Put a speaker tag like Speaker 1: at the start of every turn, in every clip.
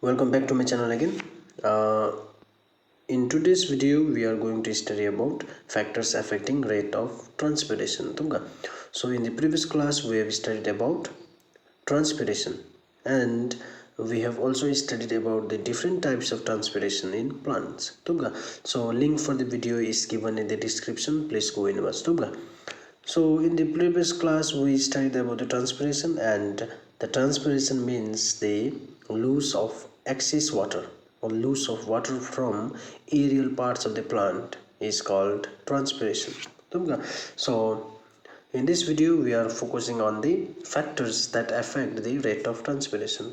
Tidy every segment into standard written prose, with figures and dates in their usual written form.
Speaker 1: Welcome back to my channel again. In today's video we are going to study about factors affecting rate of transpiration. So in the previous class we have studied about transpiration, and we have also studied about the different types of transpiration in plants. So link for the video is given in the description. Please go and watch. So in the previous class we studied about the transpiration, and the transpiration means the loss of excess water or loss of water from aerial parts of the plant is called transpiration. So in this video we are focusing on the factors that affect the rate of transpiration.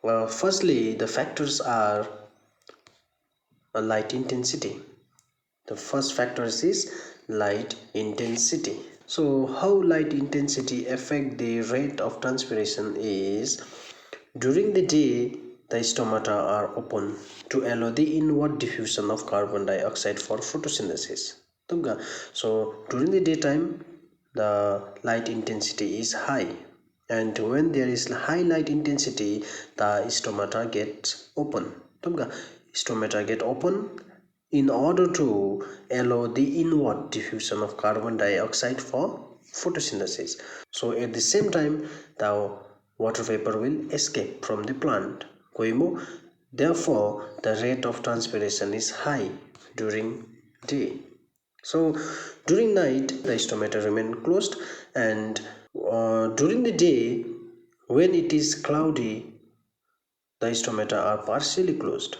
Speaker 1: Firstly, the factors are light intensity. The first factor is light intensity. So how light intensity affect the rate of transpiration is, during the day the stomata are open to allow the inward diffusion of carbon dioxide for photosynthesis. So during the daytime the light intensity is high, and when there is high light intensity the stomata gets open. Stomata get open in order to allow the inward diffusion of carbon dioxide for photosynthesis. So at the same time the water vapor will escape from the plant. Therefore the rate of transpiration is high during day. So during night the stomata remain closed, and during the day when it is cloudy the stomata are partially closed.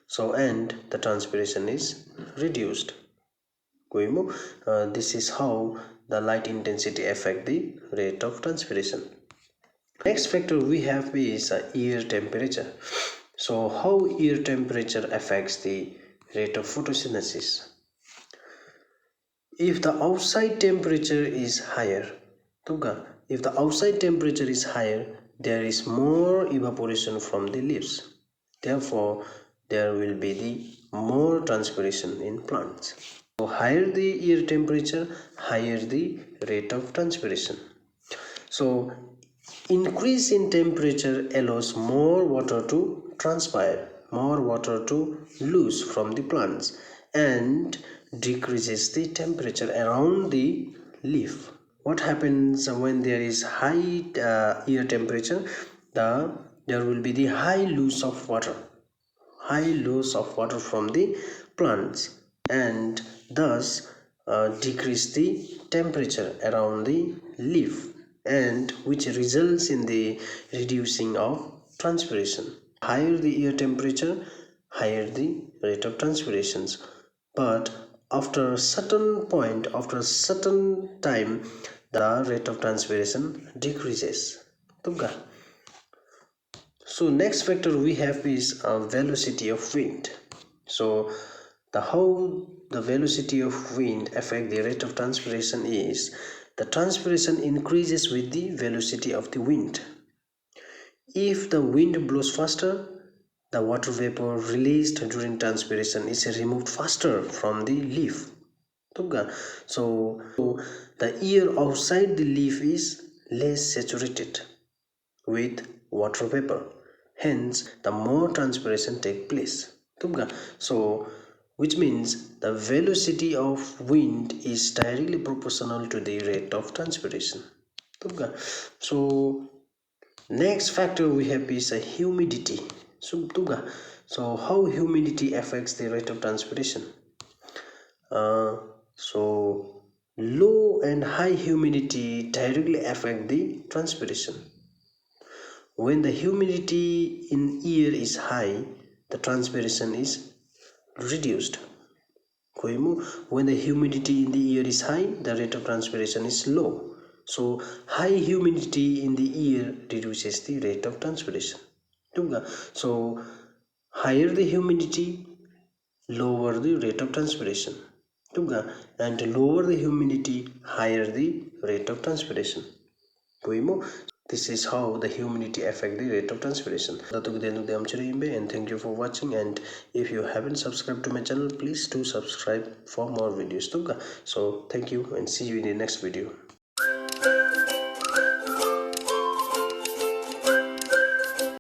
Speaker 1: So and the transpiration is reduced. This is how the light intensity affect the rate of transpiration. Next factor we have is air temperature. So how air temperature affects the rate of photosynthesis? If the outside temperature is higher, if the outside temperature is higher, there is more evaporation from the leaves. Therefore there will be the more transpiration in plants. So higher the air temperature, higher the rate of transpiration. So increase in temperature allows more water to transpire, more water to lose from the plants, and decreases the temperature around the leaf. What happens when there is high air temperature? There will be the high loss of water, from the plants, and thus decrease the temperature around the leaf, and which results in the reducing of transpiration. Higher the air temperature, higher the rate of transpirations. But after a certain point, after a certain time, the rate of transpiration decreases. So next factor we have is velocity of wind. So how the velocity of wind affect the rate of transpiration is, the transpiration increases with the velocity of the wind. If the wind blows faster, the water vapor released during transpiration is removed faster from the leaf. So the air outside the leaf is less saturated with water vapor, hence the more transpiration take place. So which means the velocity of wind is directly proportional to the rate of transpiration. So next factor we have is a humidity. So how humidity affects the rate of transpiration? So low and high humidity directly affect the transpiration. When the humidity in air is high, the transpiration is reduced. When the humidity in the air is high, the rate of transpiration is low. So high humidity in the air reduces the rate of transpiration. So higher the humidity, lower the rate of transpiration. And lower the humidity, higher the rate of transpiration. This is how the humidity affect the rate of transpiration. And thank you for watching, and if you haven't subscribed to my channel, please do subscribe for more videos. So thank you and see you in the next video.